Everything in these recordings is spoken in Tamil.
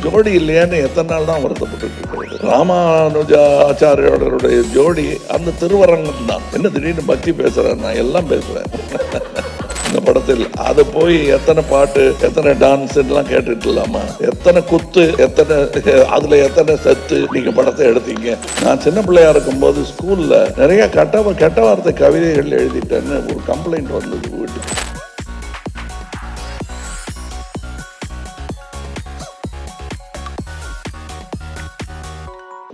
ஜோடி இல்லையான்னு எத்தனை நாள் தான் வருத்தப்பட்டு இருக்கிறது. ராமானுஜாச்சாரியோடைய ஜோடி அந்த திருவரங்கம் தான். என்ன திடீர்னு பக்தி பேசுறேன், நான் எல்லாம் பேசுறேன் இந்த படத்தில். அது போய் எத்தனை பாட்டு, எத்தனை டான்ஸ் எல்லாம் கேட்டுட்டு இல்லாம, எத்தனை குத்து, எத்தனை அதுல எத்தனை சத்து நீங்க படத்தை எடுத்தீங்க. நான் சின்ன பிள்ளையா இருக்கும் போது ஸ்கூல்ல நிறைய கெட்ட வார்த்தை கவிதைகள் எழுதிட்டேன்னு ஒரு கம்ப்ளைண்ட் வந்தது வீட்டுக்கு.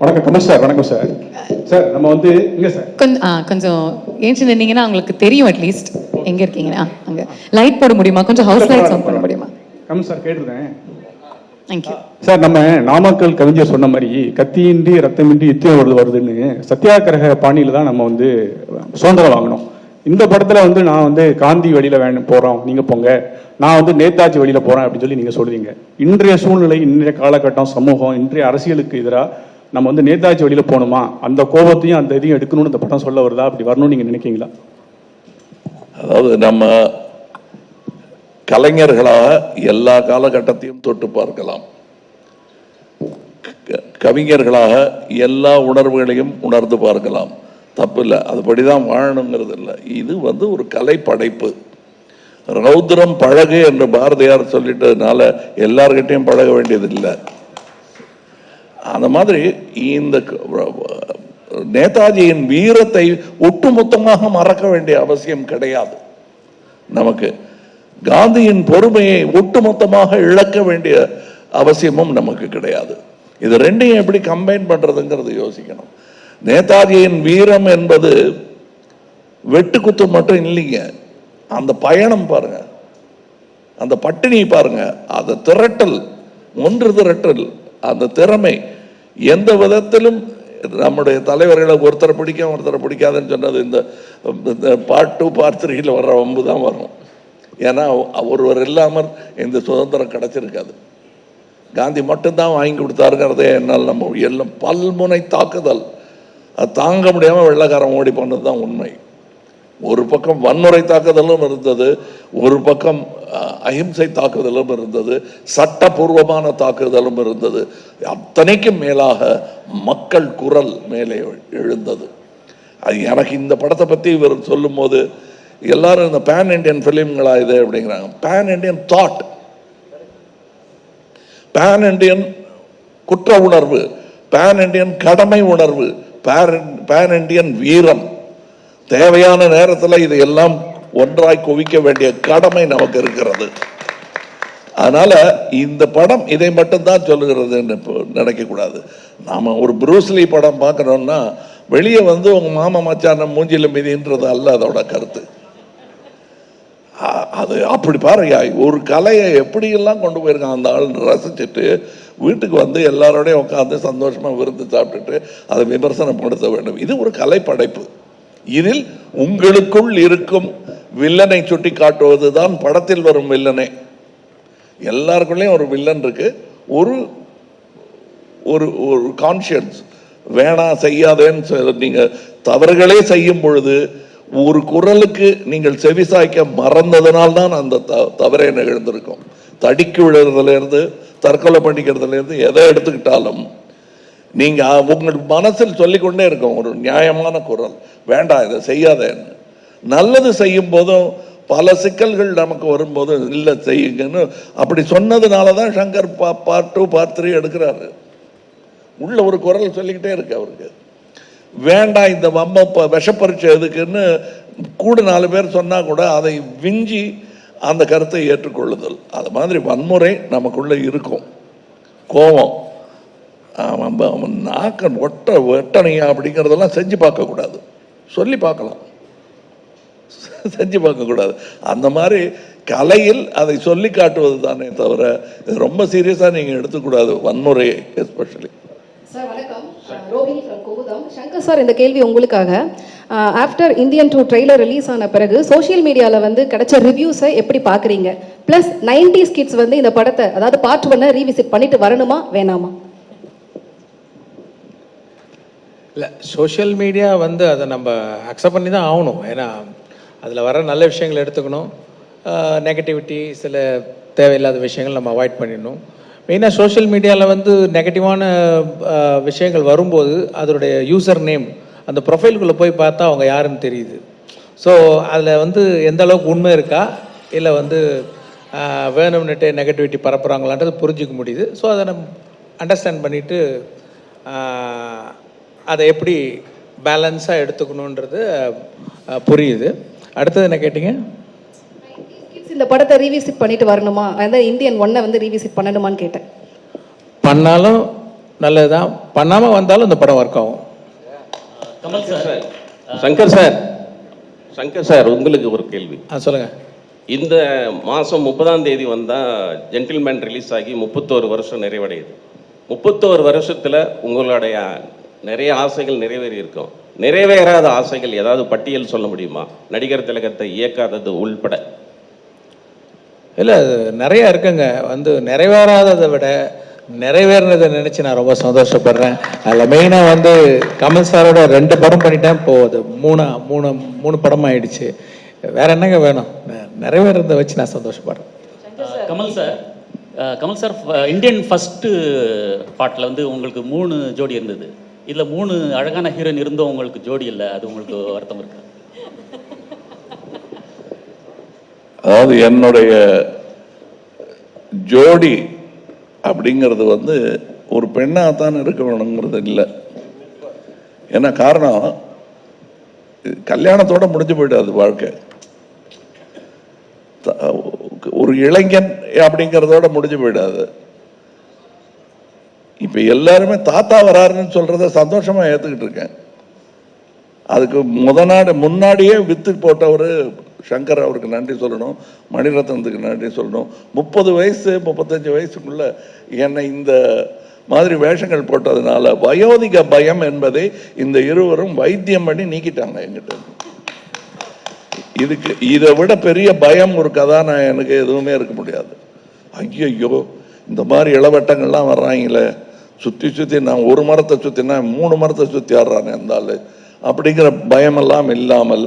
வணக்கம் கமல் சார். வணக்கம் சார். சார் நம்ம வந்து இங்க சார் கொஞ்சம் ஏஞ்சி நின்னீங்கன்னா உங்களுக்கு தெரியும். அட்லீஸ்ட் எங்க இருக்கீங்கன்னா அங்க லைட் போட முடியுமா? கொஞ்சம் ஹவுஸ் லைட்ஸ் ஆன் பண்ண முடியுமா? கமல் சார் கேட்டுறேன். Thank you sir. நம்ம நாமக்கல் கவிஞர் சொன்ன மாதிரி கத்தியின்றி ரத்தமின்றி யுத்தம் வருதுன்னு சத்தியாகிரக பாணியில தான் நம்ம வந்து சுதந்திரம் வாங்கணும். இந்த படத்துல வந்து நான் வந்து காந்தி வழியில போறோம், நீங்க போங்க, நான் வந்து நேதாஜி வழியில போறேன் அப்படின்னு சொல்லி நீங்க சொல்றீங்க. இன்றைய சூழ்நிலை, இன்றைய காலகட்டம், சமூகம், இன்றைய அரசியலுக்கு எதிராக நம்ம வந்து நேதாஜி வழியில போகணுமா, அந்த கோபத்தையும் அந்த இதையும் எடுக்கணும்னு இந்த படம் சொல்ல வருதா? அப்படி வரணும்னு நீங்க நினைக்கிறீங்களா? அதாவது நம்ம கலைஞர்களாக எல்லா காலகட்டத்தையும் தொட்டு பார்க்கலாம், கவிஞர்களாக எல்லா உணர்வுகளையும் உணர்ந்து பார்க்கலாம், தப்பு இல்லை. அதுபடிதான் வாழணுங்கிறது இல்லை. இது வந்து ஒரு கலை படைப்பு. ரௌத்ரம் பழகு என்று பாரதியார் சொல்லிட்டதுனால எல்லார்கிட்டையும் பழக வேண்டியது இல்லை. அந்த மாதிரி இந்த நேதாஜியின் வீரத்தை ஒட்டுமொத்தமாக மறக்க வேண்டிய அவசியம் கிடையாது. நமக்கு காந்தியின் பொறுமையை ஒட்டுமொத்தமாக இழக்க வேண்டிய அவசியமும் நமக்கு கிடையாது. இது ரெண்டையும் எப்படி கம்பைன் பண்றதுங்கிறது யோசிக்கணும். நேதாஜியின் வீரம் என்பது வெட்டுக்குத்து மட்டும் இல்லைங்க. அந்த பயணம் பாருங்க, அந்த பட்டினி பாருங்க, அந்த திரட்டல், ஒன்று திரட்டல், அந்த திறமை எந்த விதத்திலும் நம்முடைய தலைவர்களை ஒருத்தரை பிடிக்கும் ஒருத்தரை பிடிக்காதுன்னு சொன்னது இந்த பார்ட் 2 பார்ட் 3 வர்ற வம்பு தான் வரும். ஏன்னா ஒருவர் இல்லாமல் இந்த சுதந்திரம் கிடைச்சிருக்காது. காந்தி மட்டும்தான் வாங்கி கொடுத்தாருங்கிறதே என்னால் நம்ம எல்லாம் பல்முனை தாக்குதல், அது தாங்க முடியாமல் வெள்ளைக்காரன் ஓடி போனது தான் உண்மை. ஒரு பக்கம் வன்முறை தாக்குதலும் இருந்தது, ஒரு பக்கம் அஹிம்சை தாக்குதலும் இருந்தது, சட்டபூர்வமான தாக்குதலும் இருந்தது. அத்தனைக்கும் மேலாக மக்கள் குரல் மேலே எழுந்தது. அது எனக்கு இந்த படத்தை பற்றி இவர் சொல்லும் போது எல்லாரும் இந்த பேன் இண்டியன் பிலிம்களா இது அப்படிங்கிறாங்க. Pan Indian thought, pan Indian குற்ற உணர்வு, பேன் இண்டியன் கடமை உணர்வு, பேன் இண்டியன் வீரம். தேவையான நேரத்தில் இதையெல்லாம் ஒன்றாய் குவிக்க வேண்டிய கடமை நமக்கு இருக்கிறது. அதனால இந்த படம் இதை மட்டும்தான் சொல்லுகிறதுன்னு நினைக்க கூடாது. நாம ஒரு ப்ரூஸ்லி படம் பார்க்கணும்னா வெளியே வந்து உங்க மாமா மச்சான மூஞ்சில மீதின்றது அல்ல அதோட கருத்து. அது அப்படி பாருங்க, ஒரு கலையை எப்படியெல்லாம் கொண்டு போயிருக்கான் அந்த ஆள் ரசிச்சுட்டு வீட்டுக்கு வந்து எல்லாரோடையும் உட்காந்து சந்தோஷமா விருந்து சாப்பிட்டுட்டு அதை விமர்சனப்படுத்த வேண்டும். இது ஒரு கலை படைப்பு. இதில் உங்களுக்குள் இருக்கும் வில்லனை சுட்டி காட்டுவதுதான் படத்தில் வரும் வில்லனே. எல்லாருக்குள்ளேயும் ஒரு வில்லன் இருக்கு, ஒரு ஒரு கான்சியன்ஸ். வேணாம் செய்யாதேன்னு நீங்க தவறுகளே செய்யும் பொழுது ஒரு குரலுக்கு நீங்கள் செவிசாய்க்க மறந்ததுனால்தான் அந்த தவறே நிகழ்ந்திருக்கும். தடிக்கு விழுறதுல இருந்து தற்கொலை பண்ணிக்கிறதுல இருந்து எதை எடுத்துக்கிட்டாலும் நீங்க உங்கள் மனசில் சொல்லிக்கொண்டே இருக்கும் ஒரு நியாயமான குரல், வேண்டாம் இதை செய்யாதேன்னு. நல்லது செய்யும் போதும் பல சிக்கல்கள் நமக்கு வரும்போது இல்லை செய்யுங்கன்னு அப்படி சொன்னதுனாலதான் சங்கர் பார்ட் 2 பார்ட் 3 எடுக்கிறாரு. உள்ள ஒரு குரல் சொல்லிக்கிட்டே இருக்கு அவருக்கு. வேண்டாம் இந்த வம்ப விஷப்பரீட்சை எதுக்குன்னு கூட 4 பேர் சொன்னா கூட அதை விஞ்சி அந்த கருத்தை ஏற்றுக்கொள்ளுதல். அது மாதிரி வன்முறை நமக்குள்ள இருக்கும். கோபம், அவன் நாக்க வெட்டணையா அப்படிங்கிறதெல்லாம் செஞ்சு பார்க்கக்கூடாது. சொல்லி பார்க்கலாம், செஞ்சு பார்க்கக்கூடாது. அந்த மாதிரி கலையில் அதை சொல்லி காட்டுவது தானே தவிர ரொம்ப சீரியஸாக நீங்கள் எடுத்துக்கூடாது வன்முறையை. எஸ்பெஷலி சார் வணக்கம், ரோஹிணி ஃப்ரம் கோகுதம். சங்கர் சார், இந்த கேள்வி உங்களுக்காக. ஆஃப்டர் இந்தியன் 2 ட்ரெய்லர் ரிலீஸ் ஆன பிறகு சோஷியல் மீடியாவில் வந்து கிடைச்ச ரிவ்யூஸை எப்படி பார்க்குறீங்க? ப்ளஸ் 90s கிட்ஸ் வந்து இந்த படத்தை, அதாவது பார்ட் 1 ரீவிசிட் பண்ணிட்டு வரணுமா வேணாமா? இல்லை, சோஷியல் மீடியா வந்து அதை நம்ம அக்செப்ட் பண்ணி தான் ஆகணும். ஏன்னா அதில் வர நல்ல விஷயங்கள் எடுத்துக்கணும், நெகட்டிவிட்டி சில தேவையில்லாத விஷயங்கள் நம்ம அவாய்ட் பண்ணிடணும். மெயினாக சோஷியல் மீடியாவில் வந்து நெகட்டிவான விஷயங்கள் வரும்போது அதோடைய யூசர் நேம் அந்த ப்ரொஃபைலுக்குள்ளே போய் பார்த்தா அவங்க யாருன்னு தெரியுது. ஸோ அதில் வந்து எந்த அளவுக்கு உண்மை இருக்கா இல்லை வந்து வேணும்னுட்டு நெகட்டிவிட்டி பரப்புகிறாங்களான்றது புரிஞ்சிக்க முடியுது. ஸோ அதை நம்ம அண்டர்ஸ்டாண்ட் பண்ணிவிட்டு அதை எப்படி பேலன்ஸாக எடுத்துக்கணுன்றது புரியுது. அடுத்தது என்ன கேட்டிங்க? இந்த படத்தை ரீவிசிட் பண்ணிட்டு வரணுமா, அதான் இந்தியன் 1 வந்து ரீவிசிட் பண்ணணுமான்னு கேட்டேன். பண்ணாலும் நல்லதுதான், பண்ணாமல் வந்தாலும் இந்த படம் ஒர்க் ஆகும். கமல் சார், சங்கர் சார் உங்களுக்கு ஒரு கேள்வி. சொல்லுங்கள். இந்த மாதம் 30ஆம் தேதி வந்தால் ஜென்டில்மேன் ரிலீஸ் ஆகி 31 வருஷம் நிறைவடையுது. 31 வருஷத்தில் உங்களுடைய நிறைய ஆசைகள் நிறைவேறி இருக்கும். நிறைவேறாத ஆசைகள் ஏதாவது பட்டியல் சொல்ல முடியுமா? நடிகர் திலகத்தை இயக்காதது உள்பட. இல்லை, நிறையா இருக்குங்க. வந்து நிறைவேறாததை விட நிறைவேறினதை நினச்சி நான் ரொம்ப சந்தோஷப்படுறேன். அதில் மெயினாக வந்து கமல் சாரோட 2 படம் பண்ணிட்டேன். இப்போது அது மூணு படமாக ஆயிடுச்சு. வேற என்னங்க வேணும்? நிறைவேறதை வச்சு நான் சந்தோஷப்படுறேன். கமல் சார் இந்தியன் ஃபர்ஸ்ட் பாட்டில் வந்து உங்களுக்கு 3 ஜோடி இருந்தது. இதில் 3 அழகான ஹீரோயின் இருந்தும் உங்களுக்கு ஜோடி இல்லை, அது உங்களுக்கு வருத்தம் இருக்கு? அதாவது என்னுடைய ஜோடி அப்படிங்கிறது வந்து ஒரு பெண்ணாகத்தான் இருக்க வேணுங்கிறது இல்லை. ஏன்னா காரணம், கல்யாணத்தோட முடிஞ்சு போயிடாது வாழ்க்கை. ஒரு இளைஞன் அப்படிங்கிறதோட முடிஞ்சு போயிடாது. இப்ப எல்லாருமே தாத்தா வராருன்னு சொல்றத சந்தோஷமா ஏத்துக்கிட்டு இருக்கேன். அதுக்கு முன்னாடியே வித்து போட்டவர் சங்கர், அவருக்கு நன்றி சொல்லணும். மணிரத்னத்துக்கு நன்றி சொல்லணும். 30 வயசு 35 வயசுக்குள்ள என்னை இந்த மாதிரி வேஷங்கள் போட்டதுனால வயோதிக பயம் என்பதை இந்த இருவரும் வைத்தியம் பண்ணி நீக்கிட்டாங்க என்கிட்ட. இதுக்கு இதை விட பெரிய பயம் ஒரு கதாநாயகனுக்கு எதுவுமே இருக்க முடியாது. ஐயோ, இந்த மாதிரி இளவட்டங்கள்லாம் வர்றாங்களே, சுற்றி நான் ஒரு மரத்தை சுற்றினா 3 மரத்தை சுற்றி ஆடுறானே அந்த ஆளு அப்படிங்கிற பயமெல்லாம் இல்லாமல்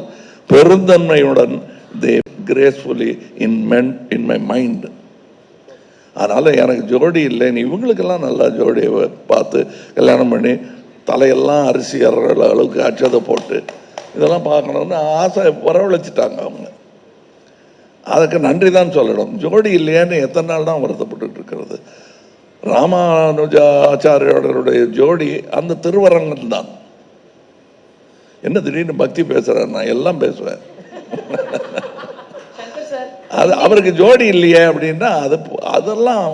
பெருந்தன்மையுடன் they gracefully in my mind. அதனால எனக்கு ஜோடி இல்லைன்னு இவங்களுக்கெல்லாம் நல்லா ஜோடியை பார்த்து கல்யாணம் பண்ணி தலையெல்லாம் அரிசி அறுற அளவுக்கு அச்சதை போட்டு இதெல்லாம் பார்க்கணும்னு ஆசை வரவழைச்சிட்டாங்க அவங்க. அதுக்கு நன்றி தான் சொல்லணும். ஜோடி இல்லையான்னு எத்தனை நாள் தான் வருத்தப்பட்டு இருக்கிறது. ராமானுஜாச்சாரியோடைய ஜோடி அந்த திருவரங்கன் தான். என்ன திடீர்னு பக்தி பேசுறேன்? நான் எல்லாம் பேசுவேன். அது அவருக்கு ஜோடி இல்லையே அப்படின்னா அதெல்லாம்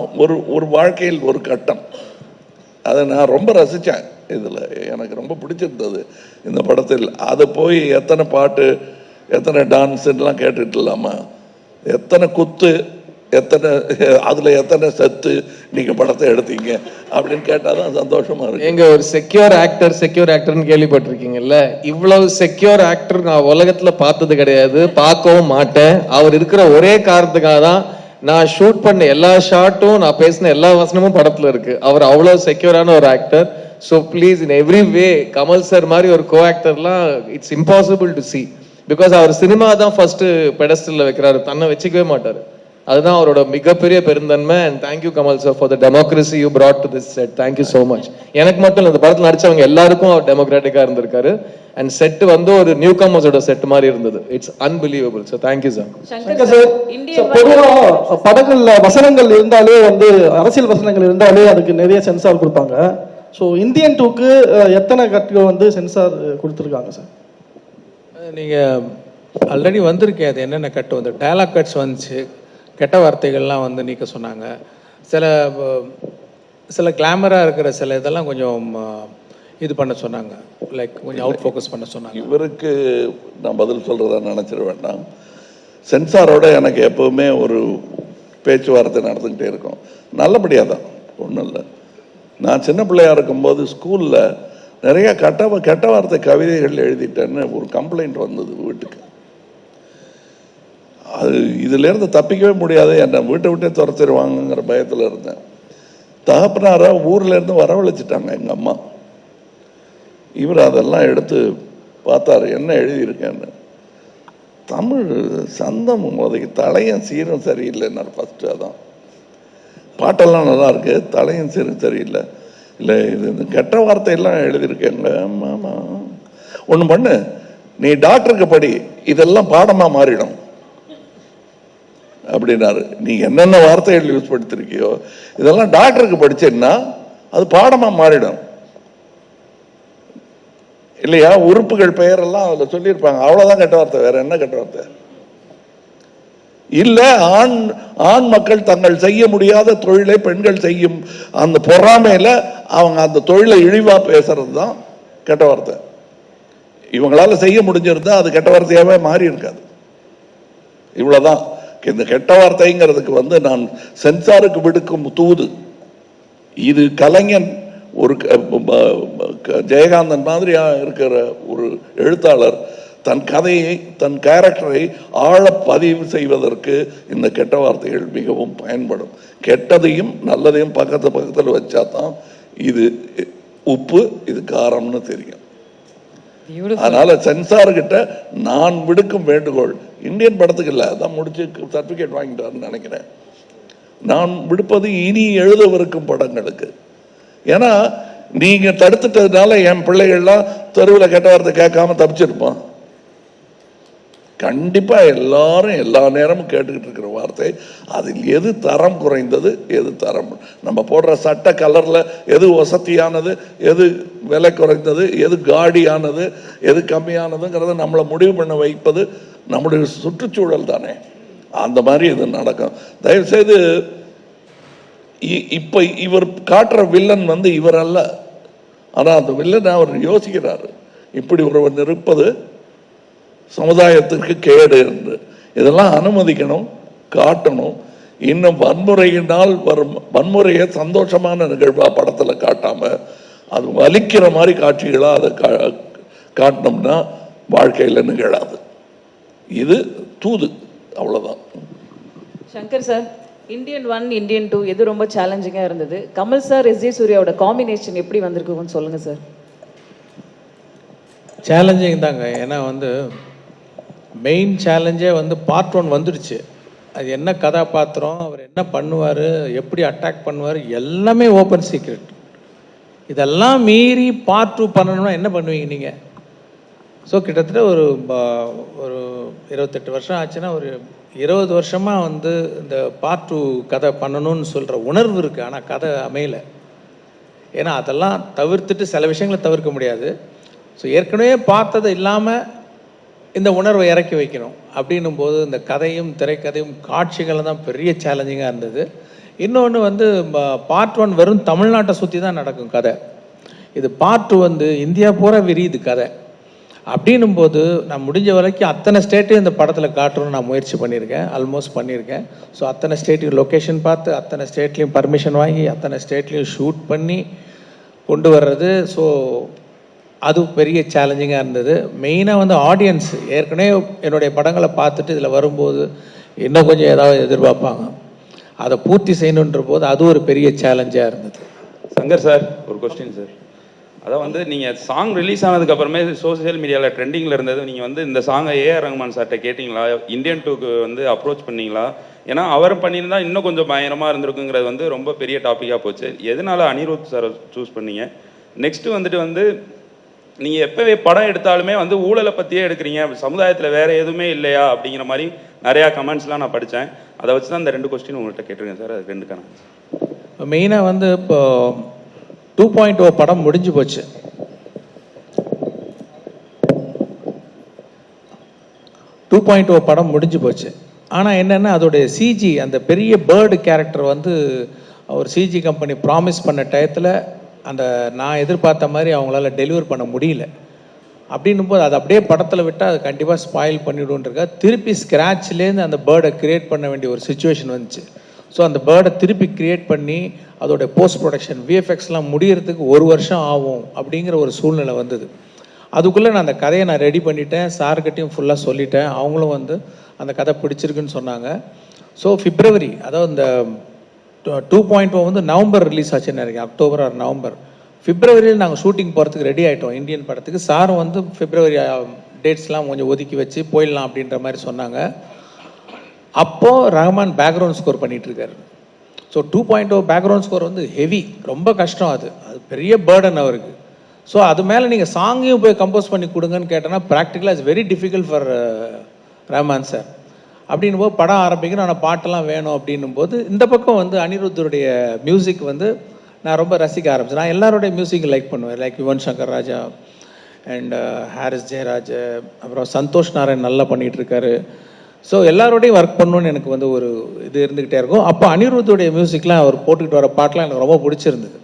ஒரு வாழ்க்கையில் ஒரு கட்டம். அதை நான் ரொம்ப ரசித்தேன். இதில் எனக்கு ரொம்ப பிடிச்சிருந்தது இந்த படத்தில். அதை போய் எத்தனை பாட்டு எத்தனை டான்ஸுலாம் கேட்டுட்டு இல்லாமா, எத்தனை குத்து அதுல எத்தனை செத்து நீங்க படத்தை எடுத்தீங்க அப்படின்னு கேட்டாதான் சந்தோஷமா இருக்கு. எங்க ஒரு செக்யூர் ஆக்டர்னு கேள்விப்பட்டிருக்கீங்கல்ல, இவ்வளவு செக்யூர் ஆக்டர் நான் உலகத்துல பார்த்தது கிடையாது, பார்க்கவும் மாட்டேன். அவர் இருக்கிற ஒரே காரணத்துக்காக தான் நான் ஷூட் பண்ண எல்லா ஷாட்டும், நான் பேசின எல்லா வசனமும் படத்துல இருக்கு. அவர் அவ்வளவு செக்யூரான ஒரு actor. So please in every way Kamal sir மாதிரி ஒரு கோ ஆக்டர்லாம் it's impossible to see. Because அவர் சினிமா தான் ஃபர்ஸ்ட் பெடஸ்டல்ல வைக்கிறாரு, தன்னை வச்சுக்கவே மாட்டாரு. அதுதான் அவரோட மிகப்பெரிய பெருந்தன்மை. And thank you Kamal sir for the democracy you brought to this set. Thank you so much. எனக்கு மட்டும் இல்லை, இந்த படத்தில் நடிச்சவங்க எல்லாருக்கும் அவர் டெமோக்ராட்டிக்கா இருந்திருக்காரு. அண்ட் செட் வந்து ஒரு நியூ கமர்ஸோட செட் மாதிரி இருந்தது. It's unbelievable. So thank you sir. பொதுவாக படங்கள்ல வசனங்கள் இருந்தாலே வந்து அரசியல் வசனங்கள் இருந்தாலே அதுக்கு நிறைய சென்சார் கொடுப்பாங்க. ஸோ இந்தியன் 2க்கு எத்தனை கட்டுகள் வந்து சென்சார் கொடுத்துருக்காங்க சார்? நீங்கள் ஆல்ரெடி வந்திருக்கேன். அது என்னென்ன கட்டு வந்து டயலாக் கட்ஸ் வந்துச்சு, கெட்ட வார்த்தைகள்லாம் வந்து நீக்க சொன்னாங்க. சில கிளாமராக இருக்கிற சில இதெல்லாம் கொஞ்சம் இது பண்ண சொன்னாங்க, லைக் கொஞ்சம் அவுட் ஃபோக்கஸ் பண்ண சொன்னாங்க. இவருக்கு நான் பதில் சொல்கிறதா நினச்சிட வேண்டாம். சென்சாரோட எனக்கு எப்போவுமே ஒரு பேச்சுவார்த்தை நடந்துக்கிட்டே இருக்கும். நல்லபடியாக தான், ஒன்றும் இல்லை. நான் சின்ன பிள்ளையாக இருக்கும்போது ஸ்கூலில் நிறைய கெட்ட வார்த்தை கவிதைகள் எழுதிட்டேன்னு ஒரு கம்ப்ளைண்ட் வந்தது வீட்டுக்கு. அது இதுலேருந்து தப்பிக்கவே முடியாது, என்னை வீட்டை விட்டே துரத்திடுவாங்கங்கிற பயத்தில் இருந்தேன். தகப்பனாரை ஊர்லேருந்து வரவழைச்சிட்டாங்க எங்கள் அம்மா. இவர் அதெல்லாம் எடுத்து பார்த்தாரு, என்ன எழுதியிருக்கேன்னு. தமிழ் சந்தம் உதவி தலையும் சீரும் சரியில்லைன்னார் ஃபஸ்ட்டு. அதான் பாட்டெல்லாம் நல்லா இருக்கு, தலையும் சரியில்லை. இல்லை இது இந்த கெட்ட வார்த்தையெல்லாம் எழுதியிருக்கேங்க. ஆமாம், ஒன்று பண்ணு, நீ டாக்டருக்கு படி, இதெல்லாம் பாடமாக மாறிடும் அப்படின்னாரு. நீ என்னென்ன வார்த்தைகள் யூஸ் படுத்திருக்கியோ இதெல்லாம் டாக்டருக்கு படிச்சேன்னா அது பாடமாக மாறிடும் இல்லையா? உறுப்புகள் பெயரெல்லாம் அதில் சொல்லியிருப்பாங்க, அவ்வளோதான் கெட்ட வார்த்தை, வேற என்ன கெட்ட வார்த்தை? இல்லை, ஆண் மக்கள் தங்கள் செய்ய முடியாத தொழிலை பெண்கள் செய்யும் அந்த பொறாமையில அவங்க அந்த தொழிலை இழிவா பேசுறது தான் கெட்ட வார்த்தை. இவங்களால செய்ய முடிஞ்சிருந்தா அது கெட்ட வார்த்தையாவே மாறி இருக்காது. இவ்வளவுதான். இந்த கெட்ட வார்த்தைங்கிறதுக்கு நான் சென்சாருக்கு விடுக்கும் தூது. இது கலைஞன் ஒரு ஜெயகாந்தன் மாதிரியா இருக்கிற ஒரு எழுத்தாளர் தன் கதையை, தன் கேரக்டரை ஆழ பதிவு செய்வதற்கு இந்த கெட்ட வார்த்தைகள் மிகவும் பயன்படும். கெட்டதையும் நல்லதையும் பக்கத்தில் வச்சா தான் இது உப்பு இது காரம்னு தெரியும். அதனால சென்சார்கிட்ட நான் விடுக்கும் வேண்டுகோள், இந்தியன் படத்துக்கு இல்லை, அதான் முடிச்சு சர்டிபிகேட் வாங்கிட்டாருன்னு நினைக்கிறேன், நான் விடுப்பது இனி எழுதவிருக்கும் படங்களுக்கு. ஏன்னா நீங்க தடுத்துட்டதுனால என் பிள்ளைகள்லாம் தெருவில் கெட்ட வார்த்தை கேட்காம தப்பிச்சிருப்பான். கண்டிப்பா எல்லாரும் எல்லா நேரமும் கேட்டுக்கிட்டு இருக்கிற வார்த்தை, அதில் எது தரம் குறைந்தது, எது தரம், நம்ம போடுற சட்ட கலர்ல எது வசதியானது, எது விலை குறைந்தது, எது காடியானது, எது கம்மியானதுங்கிறத நம்மளை முடிவு பண்ண வைப்பது நம்முடைய சுற்றுச்சூழல் தானே. அந்த மாதிரி இது நடக்கும். தயவுசெய்து இப்ப இவர் காட்டுற வில்லன் இவர் அல்ல, ஆனா அந்த வில்லன் அவர் யோசிக்கிறாரு, இப்படி ஒருவன் இருப்பது சமுதாயத்திற்கு கேடு என்று. இதெல்லாம் அனுமதிக்கணும், காட்டணும். இன்னும் வன்முறையினால் வரும் வன்முறையை சந்தோஷமான நிகழ்வா படத்துல காட்டாம அது வலிக்கிற மாதிரி காட்சிகளா அதை காட்டினோம்னா வாழ்க்கையில நிகழாது. இது தூது, அவ்வளவுதான். சங்கர் சார், இந்தியன் 1 இந்தியன் 2 எது ரொம்ப சேலஞ்சிங்கா இருந்தது? Kamal sir S J. சூர்யாவோட காம்பினேஷன் எப்படி வந்திருக்குன்னு சொல்லுங்க சார். சேலஞ்சிங் தாங்க. ஏன்னா மெயின் சேலஞ்சே பார்ட் 1 வந்துடுச்சு. அது என்ன கதாபாத்திரம், அவர் என்ன பண்ணுவார், எப்படி அட்டாக் பண்ணுவார், எல்லாமே ஓப்பன் சீக்ரெட். இதெல்லாம் மீறி பார்ட் 2 பண்ணணும்னா என்ன பண்ணுவீங்க நீங்கள்? ஸோ கிட்டத்தட்ட ஒரு 28 வருஷம் ஆச்சுன்னா ஒரு 20 வருஷமாக இந்த பார்ட் 2 கதை பண்ணணும்னு சொல்கிற உணர்வு இருக்குது. ஆனால் கதை அமையலை. ஏன்னா அதெல்லாம் தவிர்த்துட்டு சில விஷயங்களை தவிர்க்க முடியாது. ஸோ ஏற்கனவே பார்த்தது இல்லாமல் இந்த உணர்வை இறக்கி வைக்கணும் அப்படின்னும் போது இந்த கதையும் திரைக்கதையும் காட்சிகளும் தான் பெரிய சேலஞ்சிங்காக இருந்தது. இன்னொன்று பார்ட் 1 வெறும் தமிழ்நாட்டை சுற்றி தான் நடக்கும் கதை. இது பார்ட் 2 இந்தியா பூரா விரியுது கதை. அப்படின்னும் போது நான் முடிஞ்ச வரைக்கும் அத்தனை ஸ்டேட்டையும் இந்த படத்தில் காட்டணும்னு நான் முயற்சி பண்ணியிருக்கேன், ஆல்மோஸ்ட் பண்ணியிருக்கேன். ஸோ அத்தனை ஸ்டேட்டையும் லொக்கேஷன் பார்த்து, அத்தனை ஸ்டேட்லேயும் பர்மிஷன் வாங்கி, அத்தனை ஸ்டேட்லேயும் ஷூட் பண்ணி கொண்டு வர்றது. ஸோ அது பெரிய சேலஞ்சிங்காக இருந்தது. மெயினாக ஆடியன்ஸ் ஏற்கனவே என்னுடைய படங்களை பார்த்துட்டு இதில் வரும்போது இன்னும் கொஞ்சம் ஏதாவது எதிர்பார்ப்பாங்க, அதை பூர்த்தி செய்யணுன்ற போது அது ஒரு பெரிய சேலஞ்சாக இருந்தது. சங்கர் சார், ஒரு கொஸ்டின் சார். அதான் நீங்கள் சாங் ரிலீஸ் ஆனதுக்கு அப்புறமே சோசியல் மீடியாவில் ட்ரெண்டிங்கில் இருந்தது. நீங்கள் இந்த சாங்கை ஏஆர் ரஹ்மான் சார்கிட்ட கேட்டிங்களா? இந்தியன் 2க்கு அப்ரோச் பண்ணிங்களா? ஏன்னா அவர் பண்ணியிருந்தா இன்னும் கொஞ்சம் பயங்கரமாக இருந்திருக்குங்கிறது ரொம்ப பெரிய டாப்பிக்காக போச்சு. எதனால அனிருத் சார் சூஸ் பண்ணீங்க? நெக்ஸ்ட்டு நீங்கள் எப்போவே படம் எடுத்தாலுமே ஊழலை பற்றியே எடுக்கிறீங்க, சமுதாயத்தில் வேறு எதுவுமே இல்லையா அப்படிங்கிற மாதிரி நிறையா கமெண்ட்ஸ்லாம் நான் படித்தேன். அதை வச்சு தான் இந்த 2 கொஸ்டின் உங்கள்கிட்ட கேட்டிருக்கேன் சார். அது 2க்கான மெயினாக இப்போ 2.0 படம் முடிஞ்சு போச்சு. 2.0 படம் முடிஞ்சு போச்சு. ஆனால் என்னென்னா அதோடைய சிஜி, அந்த பெரிய பேர்டு கேரக்டர் அவர் சிஜி கம்பெனி ப்ராமிஸ் பண்ண டயத்தில் நான் எதிர்பார்த்த மாதிரி அவங்களால டெலிவர் பண்ண முடியல. அப்படின்னும் போது அது அப்படியே படத்தில் விட்டால் அது கண்டிப்பாக ஸ்பாயில் பண்ணிவிடுன்றக்கா திருப்பி ஸ்க்ராட்ச்லேருந்து அந்த பேர்டை க்ரியேட் பண்ண வேண்டிய ஒரு சுச்சுவேஷன் வந்துச்சு. ஸோ அந்த பேர்டை திருப்பி க்ரியேட் பண்ணி அதோடைய போஸ்ட் ப்ரொடக்ஷன் விஎஃப்எக்ஸ்லாம் முடியறதுக்கு 1 வருஷம் ஆகும் அப்படிங்கிற ஒரு சூழ்நிலை வந்தது. அதுக்குள்ளே நான் அந்த கதையை ரெடி பண்ணிட்டேன், சார்கிட்டையும் ஃபுல்லாக சொல்லிட்டேன். அவங்களும் அந்த கதை பிடிச்சிருக்குன்னு சொன்னாங்க. ஸோ பிப்ரவரி, அதாவது இந்த 2.0 நவம்பர் ரிலீஸ் ஆச்சுன்னு நினைக்கிறேன், அக்டோபர் ஆர் நவம்பர். பிப்ரவரியில் நாங்கள் ஷூட்டிங் போகிறதுக்கு ரெடி ஆகிட்டோம் இந்தியன் படத்துக்கு. சாரும் பிப்ரவரி டேட்ஸ்லாம் கொஞ்சம் ஒதுக்கி வச்சு போயிடலாம் அப்படின்ற மாதிரி சொன்னாங்க. அப்போது ரஹ்மான் பேக்ரவுண்ட் ஸ்கோர் பண்ணிகிட்டு இருக்காரு. ஸோ 2.0 பேக்ரவுண்ட் ஸ்கோர் வந்து ஹெவி, ரொம்ப கஷ்டம், அது அது பெரிய பேர்டன் அவருக்கு. ஸோ அது மேலே நீங்கள் சாங்கையும் போய் கம்போஸ் பண்ணி கொடுங்கன்னு கேட்டோன்னா ப்ராக்டிக்கலாக it's very difficult for Rahman sir. அப்படின்னும் போது படம் ஆரம்பிக்கணும், ஆனால் பாட்டெல்லாம் வேணும் அப்படின்னும் போது இந்த பக்கம் வந்து அனிருத்தருடைய மியூசிக் வந்து நான் ரொம்ப ரசிக்க ஆரம்பிச்சேன். நான் எல்லாருடைய மியூசிக் லைக் பண்ணுவேன், லைக் யுவன் சங்கர் ராஜா அண்ட் ஹாரிஸ் ஜெயராஜ், அப்புறம் சந்தோஷ் நாராயண் நல்லா பண்ணிகிட்டு இருக்காரு. ஸோ எல்லாரோடையும் ஒர்க் பண்ணணுன்னு எனக்கு வந்து ஒரு இது இருந்துக்கிட்டே இருக்கும். அப்போ அனிருத்துடைய மியூசிக்லாம் அவர் போட்டுக்கிட்டு வர பாட்டெலாம் எனக்கு ரொம்ப பிடிச்சிருந்தது.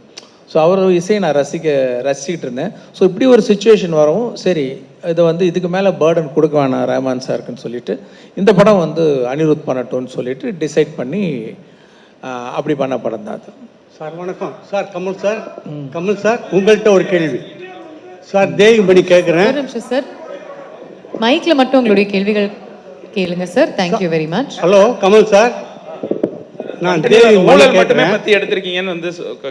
ஸோ அவர் இசையை நான் ரசிக்கிட்டு இருந்தேன். ஸோ இப்படி ஒரு சுச்சுவேஷன் வரவும் சரி இதை வந்து இதுக்கு மேலே பேர்டன் கொடுக்க வேணாம் ரஹ்மான் சாருக்குன்னு சொல்லிட்டு இந்த படம் வந்து அனிருத் பண்ணட்டும்னு சொல்லிட்டு டிசைட் பண்ணி அப்படி பண்ண படம் தான் அது. சார் வணக்கம் சார். கமல் சார் உங்கள்கிட்ட ஒரு கேள்வி சார். தேவிமணி கேட்குறேன். ஒரு நிமிஷம் சார், மைக்கில் மட்டும் உங்களுடைய கேள்விகள் கேளுங்க sir. Thank you very much. Hello Kamal sir, நான் ஊழல் மட்டுமே பத்தி எடுத்திருக்கீங்கன்னு வந்து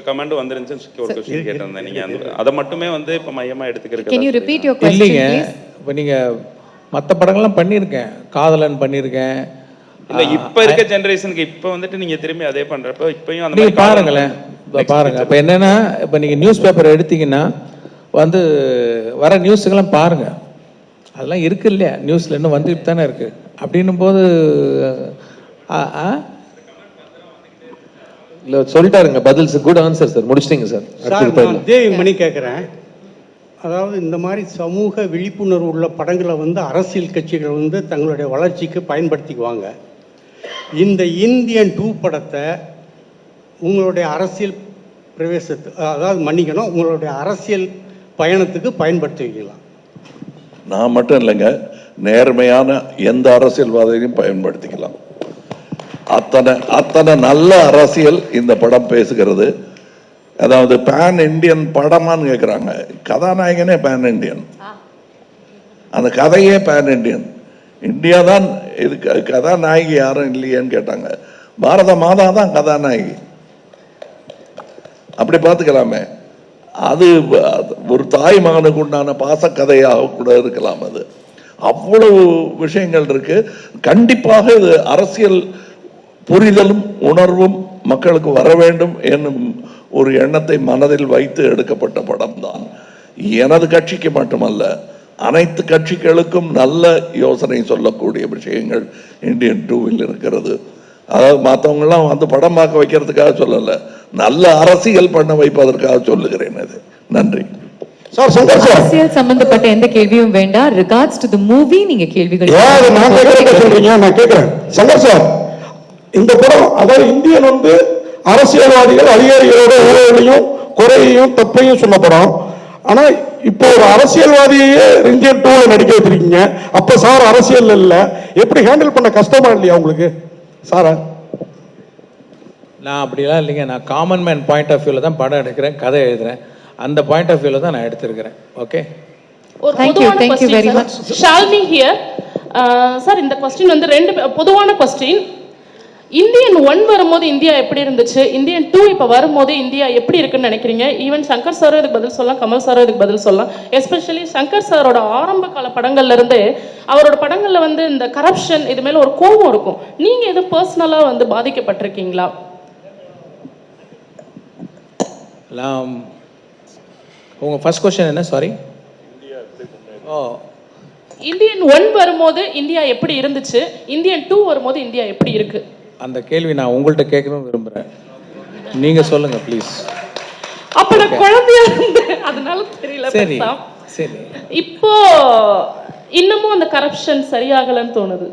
கமெண்ட் வந்துருந்துச்சு. ஒரு क्वेश्चन கேட்டிருந்தேன், நீங்க அதை மட்டுமே வந்து இப்ப மையமா எடுத்துக்கிறீங்க. Can you repeat your question இல்லைங்க, please? இப்போ நீங்க மற்ற படங்கள்லாம் பண்ணியிருக்கேன், காதலன் பண்ணியிருக்கேன். இல்ல இப்ப இருக்க ஜெனரேஷனுக்கு இப்ப வந்துட்டு நீங்க திரும்பி அதே பண்றப்ப இப்பயும் அந்த நீங்க பாருங்களேன், பாருங்க. இப்போ என்னன்னா இப்போ நீங்க நியூஸ் பேப்பர் எடுத்தீங்கன்னா வந்து வர நியூஸுக்கெல்லாம் பாருங்க, அதெல்லாம் இருக்கு இல்லையா நியூஸ்ல இன்னும் வந்துட்டு தானே இருக்கு. அப்படின்னும் போது இல்லை சொல்லிட்டாருங்க பதில். குட் ஆன்சர் சார், முடிச்சிட்டிங்க சார். நான் தேவிமணி கேட்குறேன். அதாவது இந்த மாதிரி சமூக விழிப்புணர்வு உள்ள படங்களை வந்து அரசியல் கட்சிகள் வந்து தங்களுடைய வளர்ச்சிக்கு பயன்படுத்திக்குவாங்க. இந்த இந்தியன் 2 படத்தை உங்களுடைய அரசியல் பிரவேசத்துக்கு, அதாவது மன்னிக்கணும், உங்களுடைய அரசியல் பயணத்துக்கு பயன்படுத்துவீங்களா? நான் மட்டும் இல்லைங்க, நேர்மையான எந்த அரசியல்வாதியையும் பயன்படுத்திக்கலாம். அத்தனை நல்ல அரசியல் இந்த படம் பேசுகிறது. அதாவது பேன் இண்டியன் படமான்னு கேட்குறாங்க. கதாநாயகனே பேன் இண்டியன், அந்த கதையே பேன் இண்டியன். இந்தியா தான் இது, கதாநாயகி யாரும் இல்லையேன்னு கேட்டாங்க. பாரத மாதா தான் கதாநாயகி, அப்படி பார்த்துக்கலாமே. அது ஒரு தாய் மகனுக்கு உண்டான பாசக்கதையாக கூட இருக்கலாம். அது அவ்வளவு விஷயங்கள் இருக்கு. கண்டிப்பாக இது அரசியல் புரிதலும் உணர்வும் மக்களுக்கு வர வேண்டும் என்னும் ஒரு எண்ணத்தை மனதில் வைத்து எடுக்கப்பட்ட படம் தான். எனது கட்சிக்கு மட்டுமல்ல, அனைத்து கட்சிகளுக்கும் நல்ல யோசனை சொல்லக்கூடிய விஷயங்கள் இந்தியன் 2வில் இருக்கிறது. அதாவது மற்றவங்கெல்லாம் வந்து படம் பார்க்க வைக்கிறதுக்காக சொல்லலை, நல்ல அரசியல் பண்ண வைப்பதற்காக சொல்லுகிறேன். அது நன்றி சார். சங்கர் சார், அரசியல் சம்பந்தப்பட்ட எந்த கேள்வியும் வேண்டாம். ரிகார்ட்ஸ் டு தி மூவி நீங்க கேள்விகள் நான் சொல்றீங்க, நான் கேட்கிறேன். சங்கர் சார், இந்த படம் அதாவது இந்தியன் வந்து அரசியல்வாதிகள் அதிகாரிகளோட ஊழலையும் குறையையும் தப்பையும் சொன்ன படம். ஆனா இப்போ ஒரு அரசியல்வாதியே இந்தியன் 2ல நடிக்க வச்சிருக்கீங்க. அப்ப சார் அரசியல் இல்ல, எப்படி ஹேண்டில் பண்ண கஷ்டமா இல்லையா உங்களுக்கு சாரா? நான் அப்படிலாம் இல்லைங்க, நான் காமன் மேன் பாயிண்ட் ஆஃப் வியூவில் தான் படம் எடுக்கிறேன், கதை எழுதுறேன். அந்த பாயிண்ட் ஆஃப் வியூவில் தான் நான் எடுத்திருக்கிறேன். Okay, Thank you very much. Shalni here. Sir, இந்த கொஸ்டின் வந்து ரெண்டு பொதுவான கொஸ்டின். இந்தியன் 1 வரும்போது இந்தியா எப்படி இருந்துச்சு, இந்தியன் 2 இப்போ வரும்போது இந்தியா எப்படி இருக்குன்னு நினைக்கிறீங்க? ஈவன் சங்கர் சாரும் இதுக்கு பதில் சொல்லலாம், கமல் சாரும் இதுக்கு பதில் சொல்லலாம். எஸ்பெஷலி சங்கர் சாரோட ஆரம்ப கால படங்கள்ல இருந்து அவரோட படங்கள்ல வந்து இந்த கரப்ஷன் இது மேல ஒரு கோபம் இருக்கும். நீங்க எது பர்சனலா வந்து பாதிக்கப்பட்டிருக்கீங்களா? உங்க ஃபர்ஸ்ட் क्वेश्चन என்ன? சாரி. இந்தியன் 1 வரும்போது இந்தியா எப்படி இருந்துச்சு, இந்தியன் 2 வரும்போது இந்தியா எப்படி இருக்கு? அந்த கேள்வி நான் உங்கள்கிட்ட கேட்கணும்னு விரும்புறேன், நீங்க சொல்லுங்க ப்ளீஸ். அப்ப நான் குழந்தையா இருந்தேன், அதனால தெரியல. சரி சரி. இப்போ இன்னமும் அந்த கரப்ஷன் சரியாகலன்னு தோணுது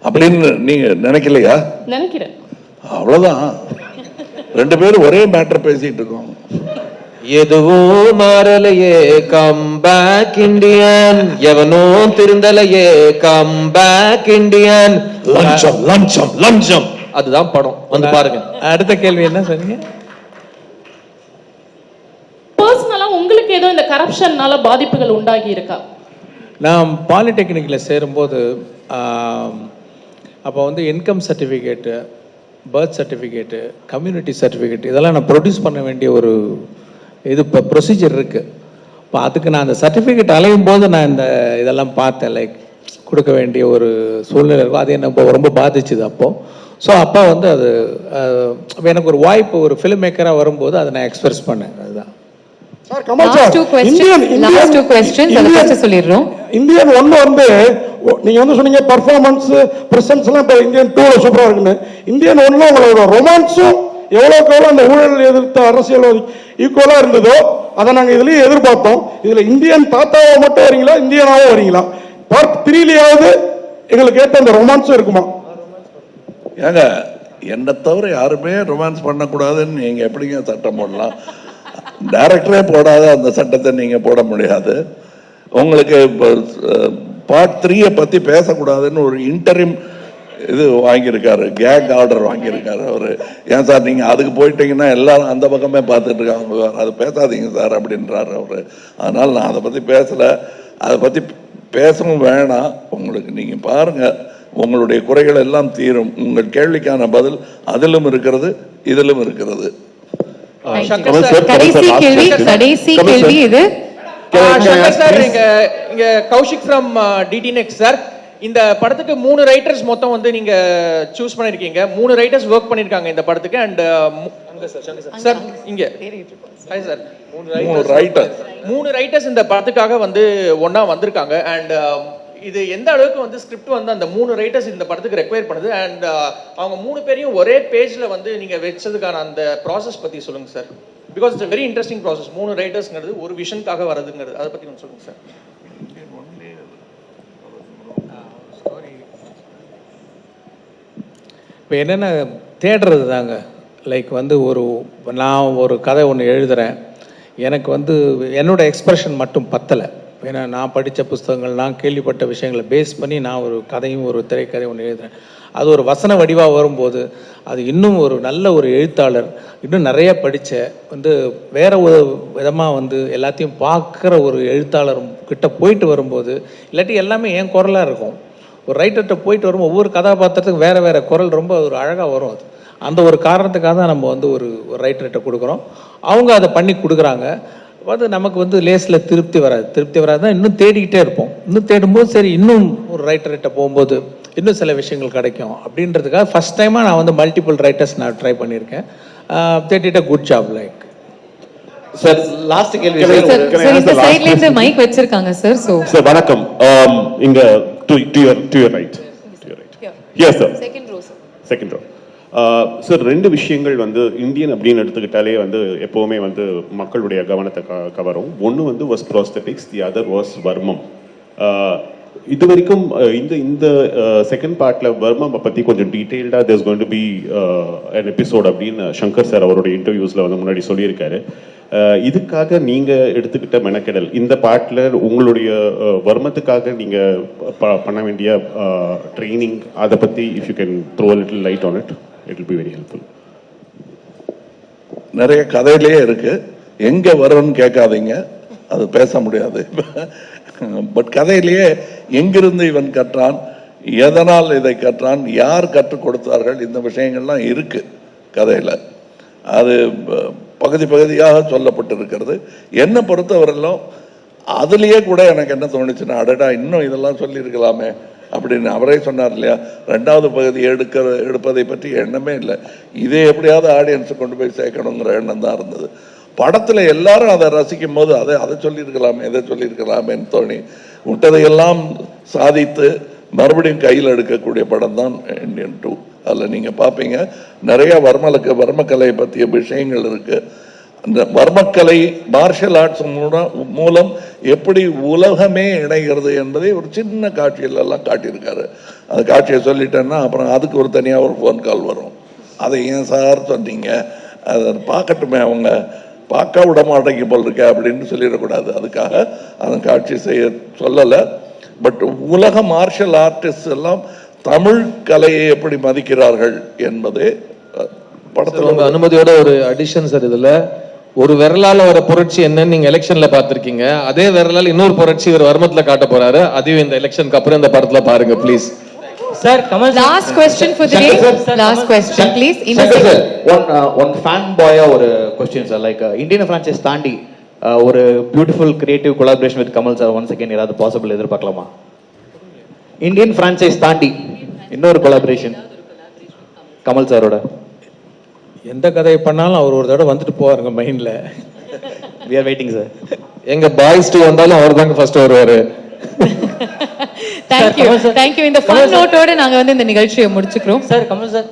அப்படின்னு நீங்க நினைக்கலையா? நினைக்கிறேன். அவ்வளவுதான், ரெண்டு பேரும் ஒரே மேட்டர் பேசிட்டு இருக்கோம். எதுவும் மாறலையே, கம் பேக் இண்டியன். எவனோ திருந்தலையே, கம் பேக் இண்டியன். லஞ்சம் லஞ்சம் லஞ்சம், அதுதான் படம், வந்து பாருங்க. அடுத்த கேள்வி என்ன சொன்னீங்க? பர்சனலா உங்களுக்கு ஏதோ இந்த கரப்ஷன்னால பாதிப்புகள் உண்டாகி இருக்கா? நான் பாலிடெக்னிக்கில் சேரும்போது அப்போ வந்து income certificate, birth certificate, community certificate இதெல்லாம் நான் ப்ரொடியூஸ் பண்ண வேண்டிய ஒரு இது இப்போ ப்ரொசீஜர் இருக்குது. இப்போ அதுக்கு நான் அந்த சர்டிஃபிகேட் அலையும் போது நான் இந்த இதெல்லாம் பார்த்தேன், லைக் கொடுக்க வேண்டிய ஒரு சூழ்நிலை இருக்கும். அது என்ன ரொம்ப பாதிச்சுது அப்போது. ஸோ அப்போ வந்து அது எனக்கு ஒரு வாய்ப்பு ஒரு ஃபிலிம் மேக்கராக வரும்போது அதை நான் எக்ஸ்பிரஸ் பண்ணேன். அதுதான். Sir Kamal Last sir two questions. Last two questions. அதை first சொல்லிடுறோம். இந்தியன் 1 வந்து நீங்க வந்து சொன்னீங்க பெர்ஃபார்மன்ஸ் பிரசன்ஸ் எல்லாம் இப்போ இந்தியன் 2 சூப்பரா இருக்குன்னு. இந்தியன் 1ல உங்களோட ரொமான்ஸும் எவ்வளோக்கு எவ்வளோ அந்த ஊழல் எதிர்த்த அரசியல் ஈக்குவலா இருந்ததோ அதை நாங்க இதுலயே எதிர்பார்த்தோம். இதுல இந்தியன் தாத்தாவை மட்டும் வரீங்களா, இந்தியனாவும் வரீங்களா? பார்ட் 3லயாவது எங்களுக்கு ஏற்ற அந்த ரொமான்ஸும் இருக்குமா? ஏங்க என்னை தவிர யாருமே ரொமான்ஸ் பண்ணக்கூடாதுன்னு நீங்க எப்படிங்க சட்டம் போடலாம்? டைரக்டரே போடாத அந்த சட்டத்தை நீங்க போட முடியாது. உங்களுக்கு பார்ட் 3 பத்தி பேசக்கூடாதுன்னு ஒரு இன்டரிம் இது வாங்கியிருக்காரு, கேக் ஆர்டர் வாங்கியிருக்காரு அவரு. ஏன் சார் நீங்க அதுக்கு போயிட்டீங்கன்னா எல்லாரும் அந்த பக்கமே பார்த்துட்டு இருக்காங்க, அது பேசாதீங்க சார் அப்படின்றாரு அவரு. அதனால நான் அதை பத்தி பேசல, அதை பத்தி பேசவும் வேணாம். உங்களுக்கு நீங்க பாருங்க, உங்களுடைய குறைகள் எல்லாம் தீரும். உங்கள் கேள்விக்கான பதில் அதிலும் இருக்கிறது, இதிலும் இருக்கிறது. கடைசி கேள்வி இது. சார் இங்க Kaushik from DD next sir. இந்த படத்துக்கு 3 ரைட்டர்ஸ் மொத்தம் வந்து நீங்க சூஸ் பண்ணிருக்கீங்க. 3 ரைட்டர்ஸ் ஒர்க் பண்ணிருக்காங்க இந்த படத்துக்கு. அண்ட் சார் இங்க ஹாய் சார், 3 ரைட்டர்ஸ் இந்த படத்துக்காக வந்து ஒண்ணா வந்திருக்காங்க. அண்ட் இது எந்த அளவுக்கு வந்து ஸ்கிரிப்ட் வந்து அந்த 3 ரைட்டர்ஸ் இந்த படத்துக்கு ரெக்வயர் பண்ணுது, அண்ட் அவங்க 3 பேரையும் ஒரே பேஜ்ல வந்து நீங்க வச்சதுக்கான அந்த ப்ராசஸ் பத்தி சொல்லுங்க sir. Because it's very interesting process. 3 ரைட்டர்ஸ்ங்கிறது ஒரு விஷனுக்காக வரதுங்கிறது, அதை பத்தி கொஞ்சம் சொல்லுங்க சார். இப்போ என்னென்ன தேடுறது தாங்க. லைக் வந்து நான் ஒரு கதை ஒன்று எழுதுகிறேன், எனக்கு வந்து என்னோட எக்ஸ்பிரஷன் மட்டும் பத்தலை. ஏன்னா நான் படித்த புஸ்தகங்கள், நான் கேள்விப்பட்ட விஷயங்களை பேஸ் பண்ணி நான் ஒரு கதையும் ஒரு திரைக்கதை ஒன்று எழுதுகிறேன். அது ஒரு வசன வடிவாக வரும்போது அது இன்னும் ஒரு நல்ல ஒரு எழுத்தாளர், இன்னும் நிறைய படித்த வந்து வேற ஒரு விதமாக வந்து எல்லாத்தையும் பார்க்குற ஒரு எழுத்தாளர் கிட்ட போயிட்டு வரும்போது, இல்லாட்டி எல்லாமே என் குரலாக இருக்கும். ஒரு ரைட்டர்கிட்ட போயிட்டு வரும் ஒவ்வொரு கதாபாத்திரத்துக்கு வேறு வேறு குரல் ரொம்ப ஒரு அழகாக வரும். அது அந்த ஒரு காரணத்துக்காக தான் நம்ம வந்து ஒரு ரைட்டர்கிட்ட கொடுக்குறோம். அவங்க அதை பண்ணி கொடுக்குறாங்க. அது நமக்கு வந்து லேஸில் திருப்தி வராது. இன்னும் தேடிக்கிட்டே இருப்போம். இன்னும் தேடும்போது சரி இன்னும் ஒரு ரைட்டர்கிட்ட போகும்போது இன்னும் சில விஷயங்கள் கிடைக்கும் அப்படின்றதுக்காக ஃபர்ஸ்ட் டைமாக நான் வந்து மல்டிபிள் ரைட்டர்ஸ் நான் ட்ரை பண்ணியிருக்கேன். தேடிட்ட good job. Like sir last கேள்வி இந்த சைடுல இருந்து மைக் வச்சிருக்காங்க சார். சார் வணக்கம். இங்க to your right. Yes sir. Second row. Sir 2 விஷயங்கள் வந்து இந்தியன் அப்படின்னு எடுத்துக்கிட்டாலே வந்து எப்போவுமே வந்து மக்களுடைய கவனத்தை கவரும். ஒன்று வந்து was prosthetics, the other was Varmam. இது வரைக்கும் இந்த செகண்ட் பார்ட்ல வர்மம் பற்றி கொஞ்சம் டீட்டெயில்டாக there's going to be an episode அப்படின்னு சங்கர் சார் அவருடைய இன்டர்வியூஸில் வந்து முன்னாடி சொல்லியிருக்காரு. இதுக்காக நீங்கள் எடுத்துக்கிட்ட மெனக்கெடல், இந்த பார்ட்டில் உங்களுடைய வர்மத்துக்காக நீங்கள் பண்ண வேண்டிய ட்ரைனிங், அதை பற்றி if you can throw a little light on it, it will be very helpful. நிறைய கதையிலேயே இருக்கு, எங்க வரும்னு கேட்காதீங்க, அது பேச முடியாது. பட் கதையிலேயே எங்கிருந்து இவன் கற்றான், எதனால் இதை கற்றான், யார் கற்றுக் கொடுத்தார்கள், இந்த விஷயங்கள்லாம் இருக்கு கதையில. அது பகுதியாக சொல்லப்பட்டிருக்கிறது. என்னை பொறுத்தவரையிலும் அதுலேயே கூட எனக்கு என்ன தோணுச்சுன்னா, அடடா இன்னும் இதெல்லாம் சொல்லியிருக்கலாமே அப்படின்னு அவரே சொன்னார் இல்லையா. 2வது பகுதி எடுப்பதை பற்றி எண்ணமே இல்லை. இதே எப்படியாவது ஆடியன்ஸை கொண்டு போய் சேர்க்கணுங்கிற எண்ணம் தான் இருந்தது. படத்தில் எல்லாரும் அதை ரசிக்கும் போது அதை சொல்லியிருக்கலாமே, எதை சொல்லியிருக்கலாமேன்னு தோணி விட்டதையெல்லாம் சாதித்து மறுபடியும் கையில் எடுக்கக்கூடிய படம் தான் இந்தியன் 2. அதில் நீங்கள் பார்ப்பீங்க நிறைய வர்மக்கலை பற்றிய விஷயங்கள் இருக்குது. அந்த வர்மக்கலை மார்ஷல் ஆர்ட்ஸ் மூலம் எப்படி உலகமே இணைகிறது என்பதை ஒரு சின்ன காட்சியிலெல்லாம் காட்டியிருக்காரு. அந்த காட்சியை சொல்லிட்டேன்னா அப்புறம் அதுக்கு ஒரு தனியாக ஒரு ஃபோன் கால் வரும். அதை ஏன் சார் சொன்னீங்க, அதை பார்க்கட்டுமே, அவங்க பார்க்க விட மாட்டேங்க போல் இருக்க அப்படின்னு சொல்லிடக்கூடாது. அதுக்காக அந்த காட்சி செய்ய சொல்லலை. பட் உலக மார்ஷல் ஆர்டிஸ்ட் எல்லாம் தமிழ் கலையை எப்படி மதிக்கிறார்கள் என்பதே படத்தில். உங்க அனுமதியோட ஒரு அடிஷன் சார், இதுல ஒரு விரலால வர புரட்சி என்னன்னு நீங்க எலெக்ஷன்ல பாத்திருக்கீங்க, அதே விரலால் இன்னொரு புரட்சி ஒரு வர்மத்துல காட்ட போறாரு. அதையும் இந்த எலெக்ஷனுக்கு அப்புறம் இந்த படத்துல பாருங்க please. Sir, Kamal. Last question for the day. Last question, please. One fanboy ஒரு question sir, like Indian franchise தாண்டி ஒரு beautiful creative collaboration with Kamal sir once again ஏதாவது possible எதிர்பார்க்கலாமா? Indian franchise தாண்டி இன்னொரு collaboration. கமல் சாரோட எந்த கதையை பண்ணாலும் அவர் ஒரு தடவை வந்துட்டு போவாருங்க மைண்டில். we are waiting sir. எங்க பாய்ஸ் 2 வந்தாலும் அவர் தாங்க ஃபர்ஸ்ட் வருவாரு. தேங்க்யூ. இந்த ஃபன் நோட்டோட நாங்க வந்து இந்த நிகழ்ச்சியை முடிச்சுக்கிறோம். சார் கமல் சார்,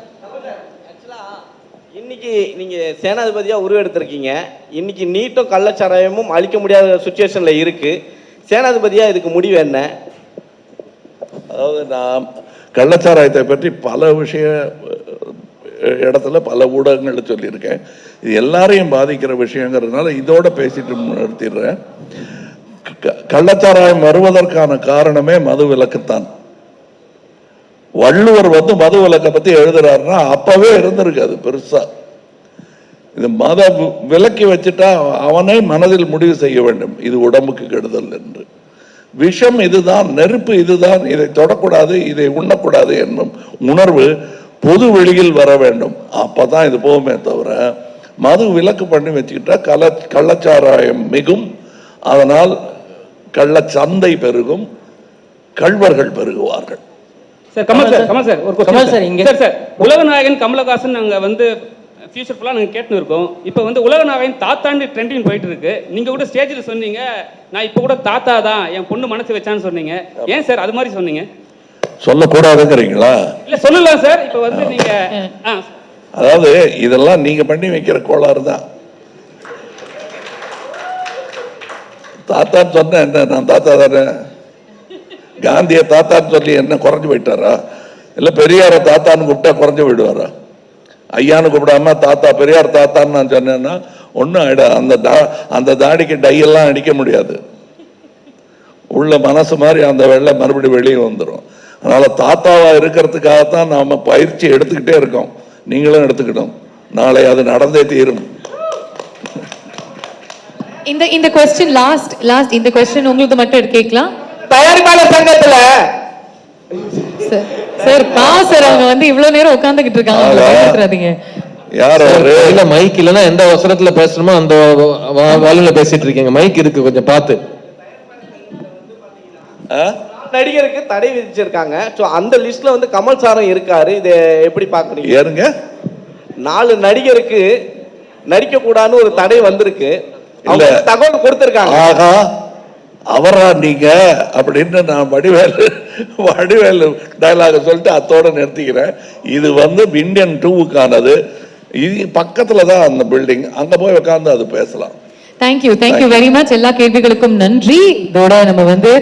இன்னைக்கு நீங்க சேனாதிபதியா உருவெடுத்திருக்கீங்க. இன்னைக்கு நீட்டும் கள்ளச்சாராயமும் அழிக்க முடியாத சுச்சுவேஷன்ல இருக்கு. சேனாதிபதியா இதுக்கு முடிவு என்ன? அதாவது நான் கள்ளச்சாராயத்தை பற்றி பல இடத்துல பல ஊடகங்கள்ல சொல்லியிருக்கேன். இது எல்லாரையும் பாதிக்கிற விஷயங்கிறதுனால இதோட பேசிட்டு நிறுத்திடுறேன். கள்ளச்சாராயம் வருவதற்கான காரணமே மது விலக்குத்தான். வள்ளுவர் வந்து மது விலக்கை பத்தி எழுதுறாருன்னா அப்பவே இருந்திருக்காது பெருசா. இது மத விலக்கி வச்சுட்டா அவனை மனதில் முடிவு செய்ய வேண்டும், இது உடம்புக்கு கெடுதல் என்று. விஷம் இதுதான், நெருப்பு இதுதான், இதை தொடக்கூடாது, இதை உண்ணக்கூடாது என்னும் உணர்வு பொது வெளியில் வர வேண்டும். அப்பதான் இது போகுமே தவிர மது விலக்கு பண்ணி வச்சுக்கிட்டா கள்ளச்சாராயம் மிகும், அதனால் கள்ளச்சந்தை பெருகும், கள்வர்கள் பெருகுவார்கள். சார் கமல் சார் ஒரு சார் உலகநாயகன் கமலஹாசன் நாங்க வந்து ஃபியூச்சர் ஃபுல்லாக நாங்கள் கேட்டுன்னு இருக்கோம். இப்போ வந்து உலகநாயகன் தாத்தாண்டு ட்ரெண்டிங் போயிட்டு இருக்கு. நீங்க கூட ஸ்டேஜில் சொன்னீங்க நான் இப்போ கூட தாத்தா தான் என் பொண்ணு மனசு வச்சான்னு சொன்னீங்க. ஏன் சார் அது மாதிரி சொன்னீங்க? சொல்லக்கூடாதுங்கிறீங்களா? இல்ல சொல்லலாம் சார். இப்போ வந்து நீங்க அதாவது இதெல்லாம் நீங்க பண்ணி வைக்கிற கோளாறு தான். தாத்தான்னு சொன்ன என்ன, நான் தாத்தா தானே. காந்திய தாத்தான்னு சொல்லி என்ன குறைஞ்சு போயிட்டாரா? இல்ல பெரியார தாத்தான்னு கூப்பிட்டா குறைஞ்சு போயிடுவாரா? ஐயான்னு கூப்பிடாம தாத்தா பெரியார் தாத்தான்னு நான் சொன்னேன்னா ஒன்றும் ஆயிடும். அந்த தாடிக்கு டையெல்லாம் அடிக்க முடியாது. உள்ள மனசு மாதிரி அந்த வெள்ளை மறுபடியும் வெளியே வந்துடும். அதனால தாத்தாவா இருக்கிறதுக்காகத்தான் நாம பயிற்சி எடுத்துக்கிட்டே இருக்கோம். நீங்களும் எடுத்துக்கிட்டோம். நாளை அது நடந்தே தீரும். இந்த क्वेश्चन லாஸ்ட் இந்த क्वेश्चन உங்களுக்கு மட்டும் கேட்கலாம். தயாரிப்பாளர் சங்கத்துல சார் சார் அவங்க வந்து இவ்வளவு நேரம் உட்கார்ந்துகிட்டு இருக்காங்க. யார் இல்ல மைக் இல்லனா எந்த அவசரத்துல பேசணுமோ அந்த வால்யூம்ல பேசிட்டு இருக்கீங்க. மைக் இருக்கு, கொஞ்சம் பார்த்து. நடிகருக்கு தடை விதிச்சிருக்காங்க. அந்த லிஸ்ட்ல வந்து கமல் சாரும் இருக்காரு. இதை எப்படி பாக்குறீங்க? ஏறுங்க, 4 நடிகருக்கு நடிக்க கூடாதுன்னு ஒரு தடை வந்திருக்கு. அவங்க தகவல் கொடுத்திருக்காங்க. ஆகா அவரா நீங்க அப்படின்னு நான் வடிவேலு டயலாக சொல்லிட்டு அத்தோட நிறுத்திக்கிறேன். இது வந்து இந்தியன் 2க்கானது. இது பக்கத்துல தான் அந்த பில்டிங், அங்க போய் உட்கார்ந்து அது பேசலாம். Thank you very much. எல்லா கேள்விகளுக்கும் நன்றி. இதோட நம்ம வந்து